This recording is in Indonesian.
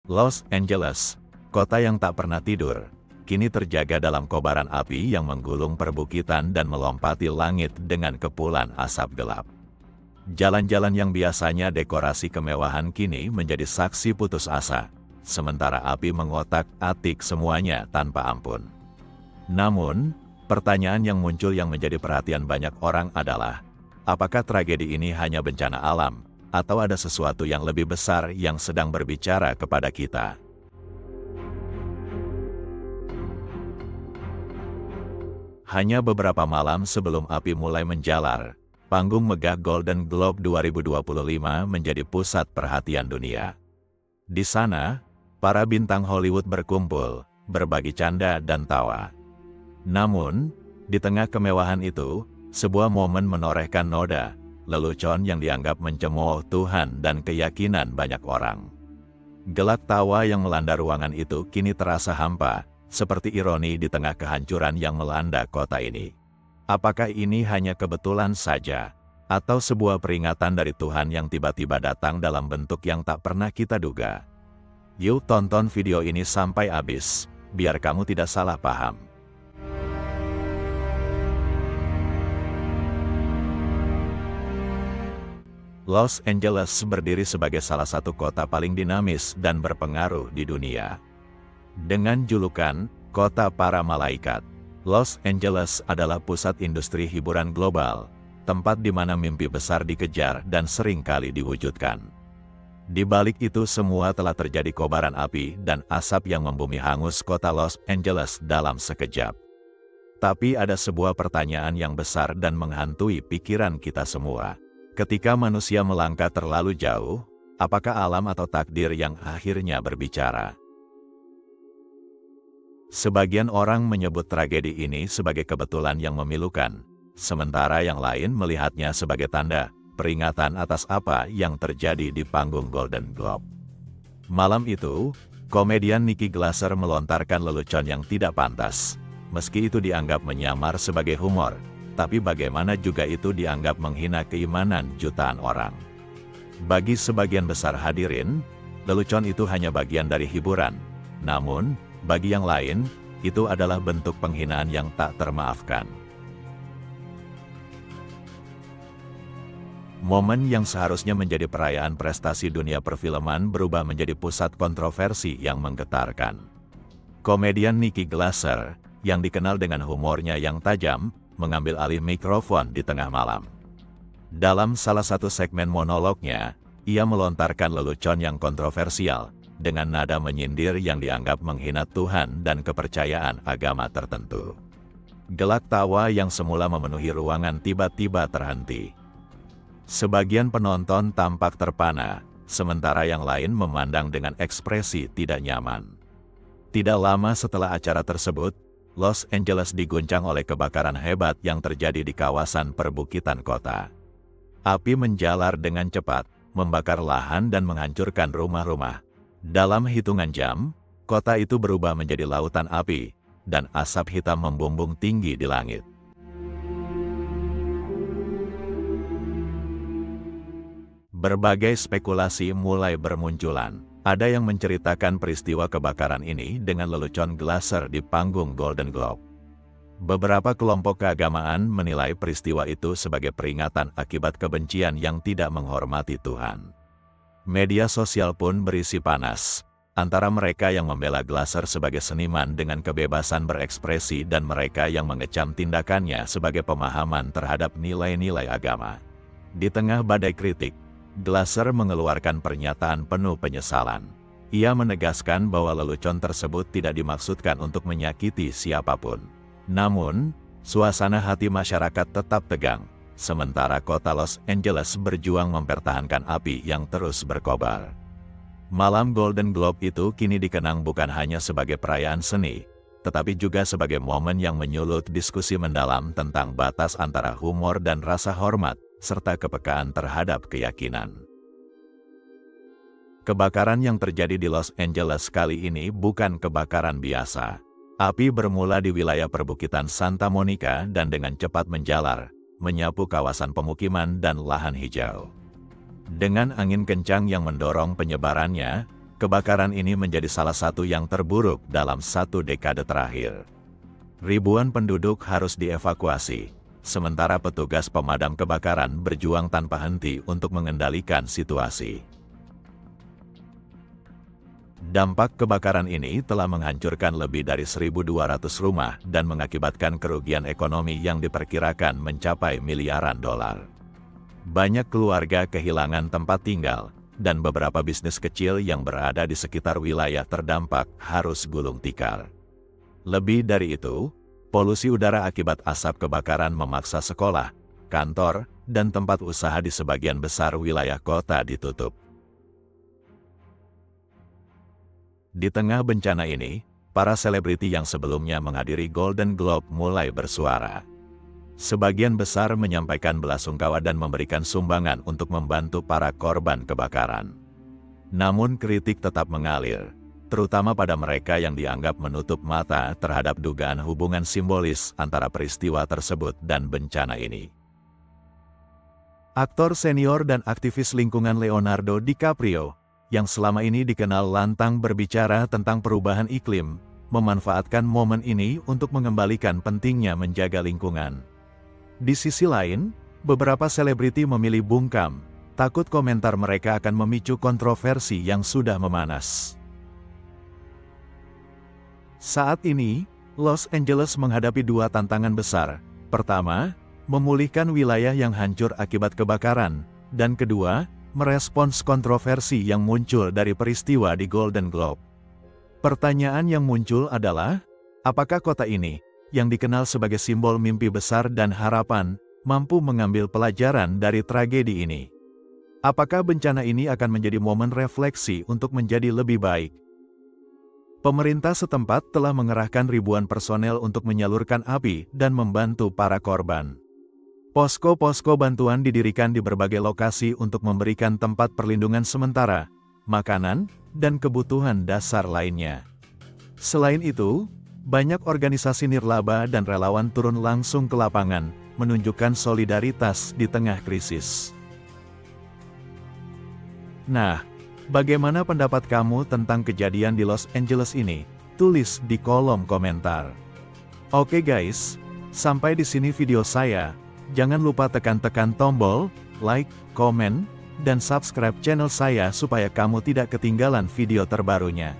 Los Angeles, kota yang tak pernah tidur, kini terjaga dalam kobaran api yang menggulung perbukitan dan melompati langit dengan kepulan asap gelap. Jalan-jalan yang biasanya dekorasi kemewahan kini menjadi saksi putus asa, sementara api mengotak-atik semuanya tanpa ampun. Namun, pertanyaan yang muncul yang menjadi perhatian banyak orang adalah, apakah tragedi ini hanya bencana alam, atau ada sesuatu yang lebih besar yang sedang berbicara kepada kita? Hanya beberapa malam sebelum api mulai menjalar, panggung megah Golden Globe 2025 menjadi pusat perhatian dunia. Di sana, para bintang Hollywood berkumpul, berbagi canda dan tawa. Namun, di tengah kemewahan itu, sebuah momen menorehkan noda lelucon yang dianggap mencemooh Tuhan dan keyakinan banyak orang. Gelak tawa yang melanda ruangan itu kini terasa hampa, seperti ironi di tengah kehancuran yang melanda kota ini. Apakah ini hanya kebetulan saja, atau sebuah peringatan dari Tuhan yang tiba-tiba datang dalam bentuk yang tak pernah kita duga? Yuk tonton video ini sampai habis, biar kamu tidak salah paham. Los Angeles berdiri sebagai salah satu kota paling dinamis dan berpengaruh di dunia. Dengan julukan Kota Para Malaikat, Los Angeles adalah pusat industri hiburan global, tempat di mana mimpi besar dikejar dan sering kali diwujudkan. Di balik itu semua telah terjadi kobaran api dan asap yang membumi hangus kota Los Angeles dalam sekejap. Tapi ada sebuah pertanyaan yang besar dan menghantui pikiran kita semua. Ketika manusia melangkah terlalu jauh, apakah alam atau takdir yang akhirnya berbicara? Sebagian orang menyebut tragedi ini sebagai kebetulan yang memilukan, sementara yang lain melihatnya sebagai tanda peringatan atas apa yang terjadi di panggung Golden Globe. Malam itu, komedian Nikki Glaser melontarkan lelucon yang tidak pantas. Meski itu dianggap menyamar sebagai humor, tapi bagaimana juga itu dianggap menghina keimanan jutaan orang. Bagi sebagian besar hadirin, lelucon itu hanya bagian dari hiburan. Namun, bagi yang lain, itu adalah bentuk penghinaan yang tak termaafkan. Momen yang seharusnya menjadi perayaan prestasi dunia perfilman berubah menjadi pusat kontroversi yang menggetarkan. Komedian Nikki Glaser, yang dikenal dengan humornya yang tajam, mengambil alih mikrofon di tengah malam. Dalam salah satu segmen monolognya, ia melontarkan lelucon yang kontroversial, dengan nada menyindir yang dianggap menghina Tuhan dan kepercayaan agama tertentu. Gelak tawa yang semula memenuhi ruangan tiba-tiba terhenti. Sebagian penonton tampak terpana, sementara yang lain memandang dengan ekspresi tidak nyaman. Tidak lama setelah acara tersebut, Los Angeles diguncang oleh kebakaran hebat yang terjadi di kawasan perbukitan kota. Api menjalar dengan cepat, membakar lahan dan menghancurkan rumah-rumah. Dalam hitungan jam, kota itu berubah menjadi lautan api, dan asap hitam membumbung tinggi di langit. Berbagai spekulasi mulai bermunculan. Ada yang menceritakan peristiwa kebakaran ini dengan lelucon Glaser di panggung Golden Globe. Beberapa kelompok keagamaan menilai peristiwa itu sebagai peringatan akibat kebencian yang tidak menghormati Tuhan. Media sosial pun berisi panas, antara mereka yang membela Glaser sebagai seniman dengan kebebasan berekspresi dan mereka yang mengecam tindakannya sebagai pemahaman terhadap nilai-nilai agama. Di tengah badai kritik, Glaser mengeluarkan pernyataan penuh penyesalan. Ia menegaskan bahwa lelucon tersebut tidak dimaksudkan untuk menyakiti siapapun. Namun, suasana hati masyarakat tetap tegang, sementara kota Los Angeles berjuang mempertahankan api yang terus berkobar. Malam Golden Globe itu kini dikenang bukan hanya sebagai perayaan seni, tetapi juga sebagai momen yang menyulut diskusi mendalam tentang batas antara humor dan rasa hormat, serta kepekaan terhadap keyakinan. Kebakaran yang terjadi di Los Angeles kali ini bukan kebakaran biasa. Api bermula di wilayah perbukitan Santa Monica dan dengan cepat menjalar, menyapu kawasan pemukiman dan lahan hijau. Dengan angin kencang yang mendorong penyebarannya, kebakaran ini menjadi salah satu yang terburuk dalam 1 dekade terakhir. Ribuan penduduk harus dievakuasi, sementara petugas pemadam kebakaran berjuang tanpa henti untuk mengendalikan situasi. Dampak kebakaran ini telah menghancurkan lebih dari 1.200 rumah dan mengakibatkan kerugian ekonomi yang diperkirakan mencapai miliaran dolar. Banyak keluarga kehilangan tempat tinggal, dan beberapa bisnis kecil yang berada di sekitar wilayah terdampak harus gulung tikar. Lebih dari itu, polusi udara akibat asap kebakaran memaksa sekolah, kantor, dan tempat usaha di sebagian besar wilayah kota ditutup. Di tengah bencana ini, para selebriti yang sebelumnya menghadiri Golden Globe mulai bersuara. Sebagian besar menyampaikan belasungkawa dan memberikan sumbangan untuk membantu para korban kebakaran. Namun kritik tetap mengalir, terutama pada mereka yang dianggap menutup mata terhadap dugaan hubungan simbolis antara peristiwa tersebut dan bencana ini. Aktor senior dan aktivis lingkungan Leonardo DiCaprio, yang selama ini dikenal lantang berbicara tentang perubahan iklim, memanfaatkan momen ini untuk mengembalikan pentingnya menjaga lingkungan. Di sisi lain, beberapa selebriti memilih bungkam, takut komentar mereka akan memicu kontroversi yang sudah memanas. Saat ini, Los Angeles menghadapi 2 tantangan besar. Pertama, memulihkan wilayah yang hancur akibat kebakaran, dan kedua, merespons kontroversi yang muncul dari peristiwa di Golden Globe. Pertanyaan yang muncul adalah, apakah kota ini, yang dikenal sebagai simbol mimpi besar dan harapan, mampu mengambil pelajaran dari tragedi ini? Apakah bencana ini akan menjadi momen refleksi untuk menjadi lebih baik? Pemerintah setempat telah mengerahkan ribuan personel untuk menyalurkan api dan membantu para korban. Posko-posko bantuan didirikan di berbagai lokasi untuk memberikan tempat perlindungan sementara, makanan, dan kebutuhan dasar lainnya. Selain itu, banyak organisasi nirlaba dan relawan turun langsung ke lapangan, menunjukkan solidaritas di tengah krisis. Nah, bagaimana pendapat kamu tentang kejadian di Los Angeles ini? Tulis di kolom komentar. Oke guys, sampai di sini video saya. Jangan lupa tekan tombol like, komen, dan subscribe channel saya supaya kamu tidak ketinggalan video terbarunya.